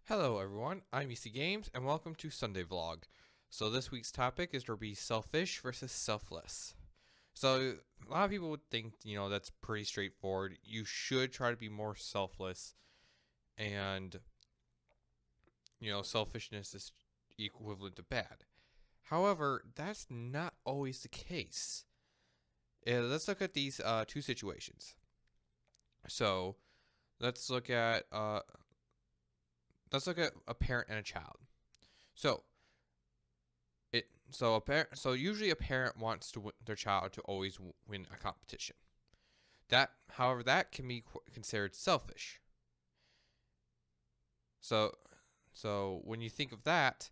Hello everyone, I'm EC Games and welcome to Sunday Vlog. So this week's topic is to be selfish versus selfless. So a lot of people would think, that's pretty straightforward. You should try to be more selfless and, selfishness is equivalent to bad. However, that's not always the case. Let's look at these two situations. So let's look at a parent and a child. So usually a parent wants their child to always win a competition. However, that can be considered selfish. So when you think of that,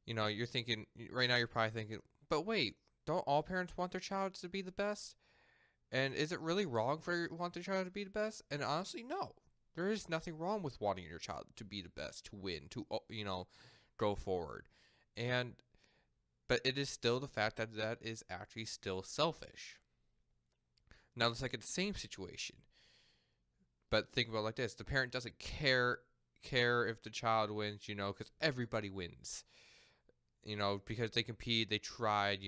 you're thinking right now. You're probably thinking, but wait, don't all parents want their child to be the best? And is it really wrong for want their child to be the best? And honestly, no. There is nothing wrong with wanting your child to be the best, to win, to go forward. But it is still the fact that is actually still selfish. Now let's look at the same situation. But think about it like this. The parent doesn't care if the child wins, because everybody wins. Because they compete, they tried,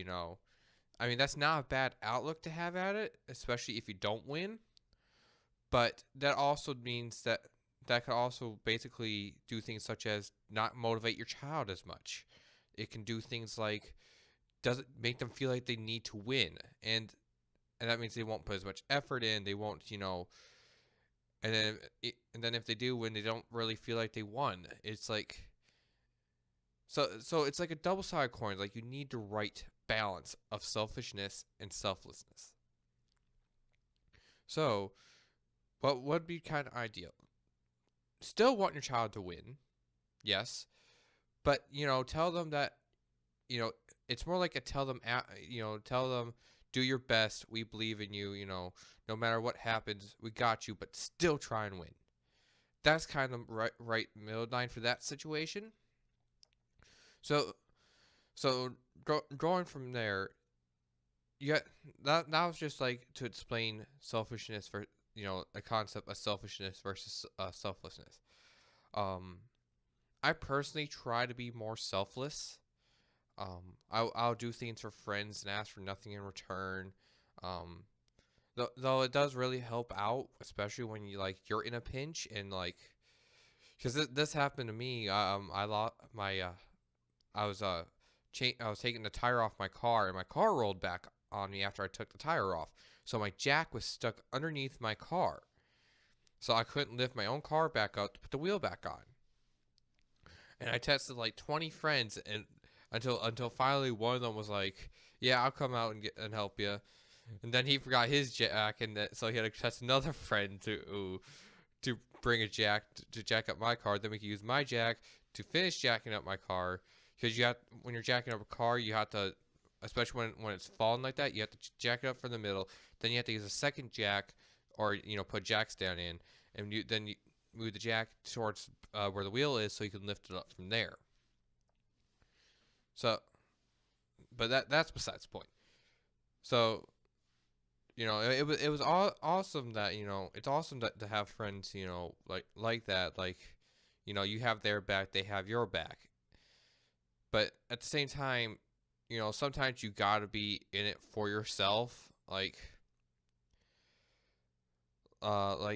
I mean, that's not a bad outlook to have at it, especially if you don't win. But that also means that could also basically do things such as not motivate your child as much. It can do things like doesn't make them feel like they need to win, and that means they won't put as much effort in. They won't, and then if they do win, they don't really feel like they won. It's like so it's like a double-sided coin. Like you need the right balance of selfishness and selflessness. So what would be kind of ideal? Still want your child to win, yes, but tell them that it's more like tell them do your best. We believe in you. No matter what happens, we got you. But still try and win. That's kind of right middle line for that situation. So going from there, that was just like to explain selfishness for a concept of selfishness versus selflessness. I personally try to be more selfless. I'll do things for friends and ask for nothing in return. Though it does really help out, especially when you're in a pinch and because this happened to me. I lost my I was I was taking the tire off my car and my car rolled back on me after I took the tire off. So my jack was stuck underneath my car. So I couldn't lift my own car back up to put the wheel back on. And I texted like 20 friends and until finally one of them was like, "Yeah, I'll come out and help you." And then he forgot his jack, and so he had to text another friend to bring a jack to jack up my car. Then we could use my jack to finish jacking up my car, because when you're jacking up a car, you have to, especially when it's falling like that, you have to jack it up from the middle. Then you have to use a second jack, or put jack stand in, and then you move the jack towards where the wheel is, so you can lift it up from there. So, but that's besides the point. So, it was awesome that it's awesome to have friends like that, you have their back, they have your back. But at the same time, sometimes you gotta be in it for yourself. Like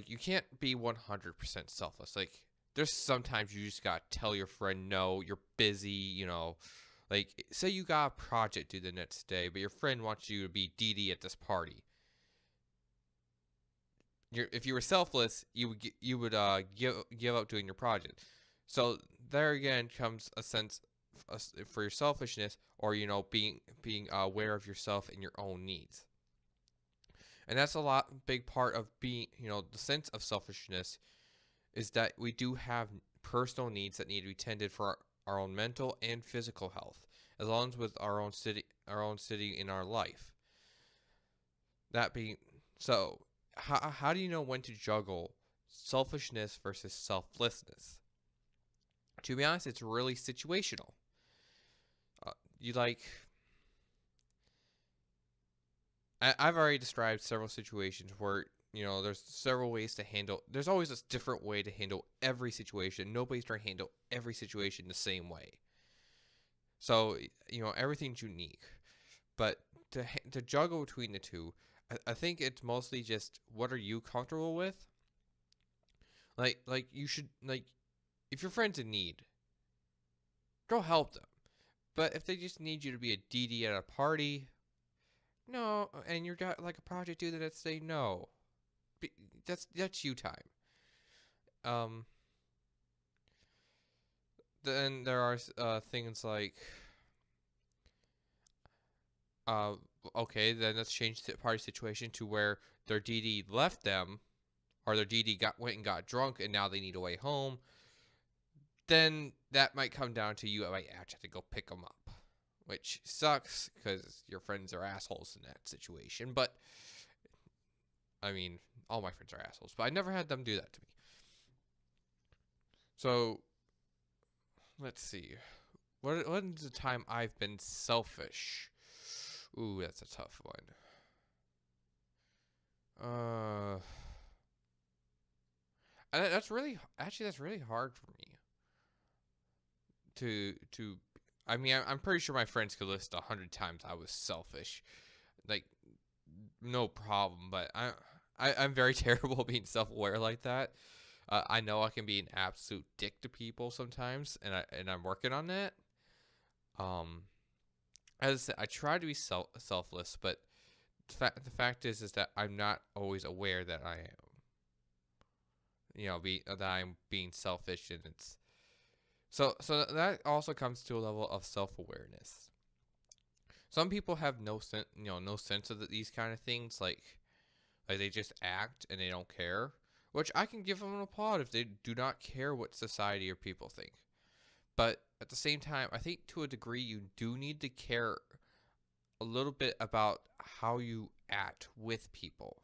you can't be 100% selfless. Like there's sometimes you just gotta tell your friend no, you're busy. Like say you got a project due the next day, but your friend wants you to be DD at this party. If you were selfless, you would give up doing your project. So there again comes a sense for your selfishness, or being aware of yourself and your own needs. And that's a big part of being, the sense of selfishness is that we do have personal needs that need to be tended for our own mental and physical health, as long as with our own city in our life. That being so, how do you know when to juggle selfishness versus selflessness? To be honest, it's really situational. I've already described several situations where there's several ways to handle. There's always a different way to handle every situation. Nobody's trying to handle every situation the same way. So everything's unique, but to juggle between the two, I think it's mostly just what are you comfortable with. Like you should if your friend's in need, go help them. But if they just need you to be a DD at a party, no, and you're got like a project due the next day, no, that's you time. Um, then there are things like uh, okay, then let's change the party situation to where their DD left them, or their DD went and got drunk, and now they need a way home. Then that might come down to you. I might actually have to go pick them up, which sucks because your friends are assholes in that situation. But I mean, all my friends are assholes, but I never had them do that to me. So let's see. When's the time I've been selfish? Ooh, that's a tough one. That's really hard for me to. I mean, I'm pretty sure my friends could list 100 times I was selfish, like no problem. But I'm very terrible at being self-aware like that. I know I can be an absolute dick to people sometimes, and I'm working on that. Um, as I said, I try to be selfless, but the fact is that I'm not always aware that I am. That I'm being selfish, and it's so that also comes to a level of self-awareness. Some people have no sense of these kind of things, like they just act and they don't care, which I can give them an applaud if they do not care what society or people think. But at the same time, I think to a degree you do need to care a little bit about how you act with people,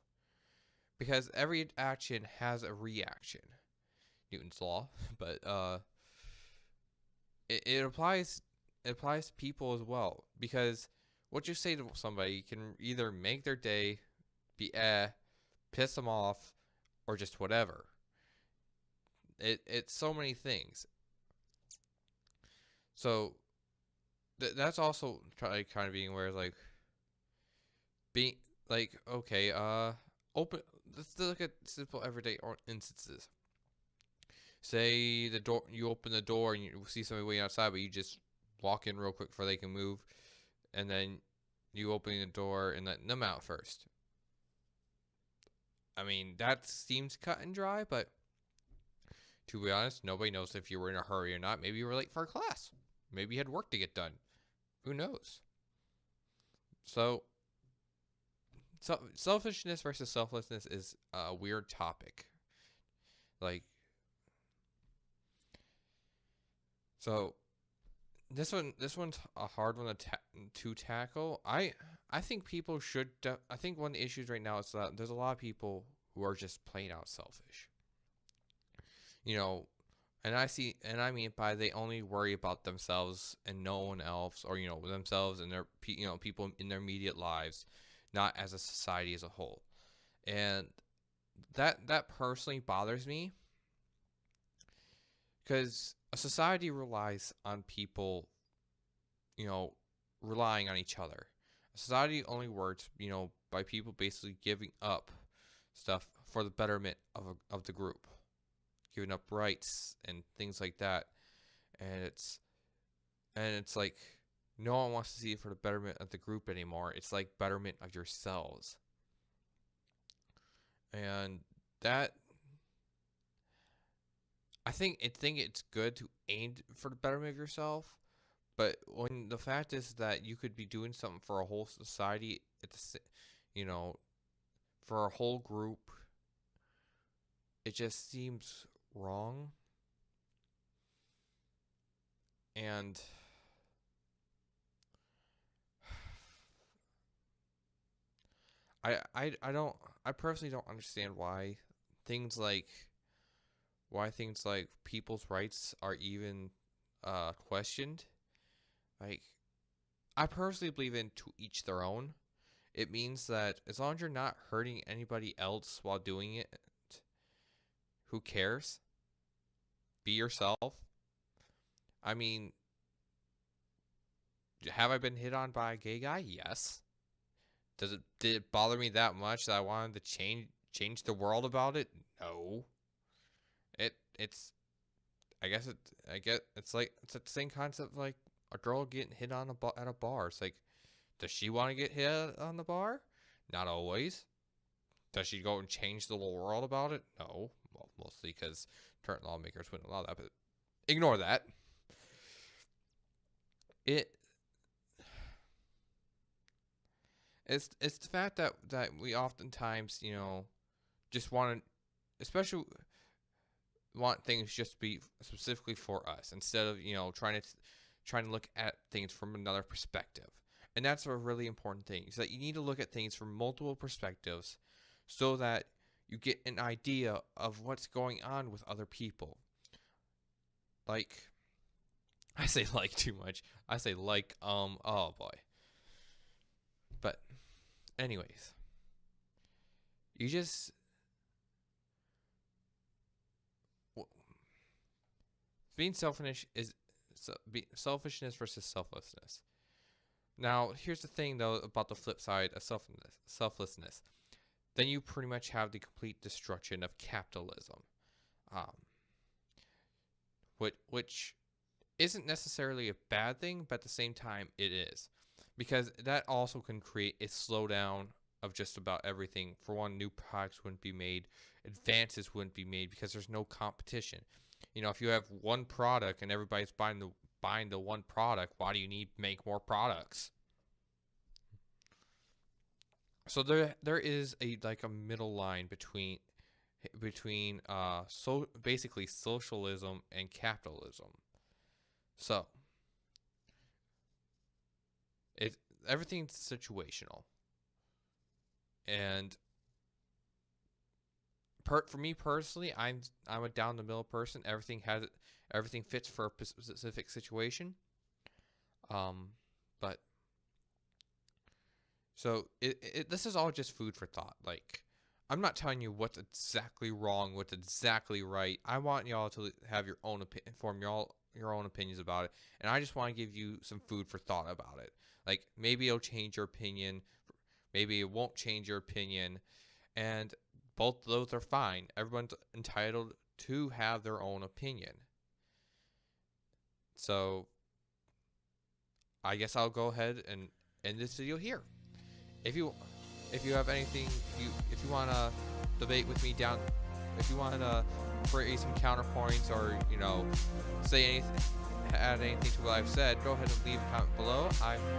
because every action has a reaction. Newton's law, but it applies to people as well, because what you say to somebody can either make their day, be piss them off, or just whatever. It's so many things. So that's also kind of being aware, like being like, okay, open. Let's look at simple everyday instances. Say you open the door and you see somebody waiting outside, but you just walk in real quick before they can move, and then you open the door and let them out first. I mean, that seems cut and dry, but to be honest, nobody knows if you were in a hurry or not. Maybe you were late for a class. Maybe you had work to get done. Who knows? So selfishness versus selflessness is a weird topic. Like, so this one's a hard one to tackle. I think people should. I think one of the issues right now is that there's a lot of people who are just plain out selfish. And I mean by they only worry about themselves and no one else, or themselves and their people in their immediate lives, not as a society as a whole. And that personally bothers me, because a society relies on people, relying on each other. A society only works, by people basically giving up stuff for the betterment of the group, giving up rights and things like that. And it's like no one wants to see it for the betterment of the group anymore. It's like betterment of yourselves. And that I think it's good to aim for the betterment of yourself, but when the fact is that you could be doing something for a whole society, you know, for a whole group, it just seems wrong. And I personally don't understand things like things like people's rights are even questioned. Like, I personally believe in to each their own. it means that as long as you're not hurting anybody else while doing it, who cares? Be yourself. I mean, have I been hit on by a gay guy? Yes. Did it bother me that much that I wanted to change the world about it? No. It's I get it's the same concept like a girl getting hit on at a bar. It's like, does she want to get hit on the bar? Not always. Does she go and change the whole world about it? No. Well, mostly because current lawmakers wouldn't allow that, but ignore that. It it's the fact that we oftentimes, just want to, especially want things just to be specifically for us instead of, trying to look at things from another perspective. And that's a really important thing, is that you need to look at things from multiple perspectives so that you get an idea of what's going on with other people. Like, I say like too much. I say like, oh boy. But anyways, you just being selfish is selfishness versus selflessness. Now, here's the thing though about the flip side of selflessness. Then you pretty much have the complete destruction of capitalism, which isn't necessarily a bad thing, but at the same time it is, because that also can create a slowdown of just about everything. For one, new products wouldn't be made, advances wouldn't be made because there's no competition. If you have one product and everybody's buying the one product, why do you need to make more products? So there is a middle line between basically socialism and capitalism. So everything's situational, and for me personally, I'm a down the middle person. Everything fits for a specific situation. But so this is all just food for thought. Like, I'm not telling you what's exactly wrong, what's exactly right. I want y'all to have your own form your own opinions about it, and I just want to give you some food for thought about it. Like, maybe it'll change your opinion, maybe it won't change your opinion, and both of those are fine. Everyone's entitled to have their own opinion. So I guess I'll go ahead and end this video here. If you have anything, if you want to debate with me down, if you want to create some counterpoints, or say anything, add anything to what I've said, go ahead and leave a comment below.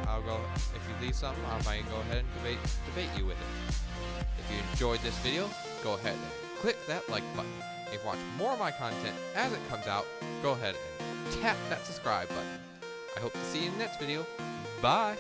I'll go, if you leave something, I might go ahead and debate you with it. If you enjoyed this video, go ahead and click that like button. If you want more of my content as it comes out, go ahead and tap that subscribe button. I hope to see you in the next video. Bye!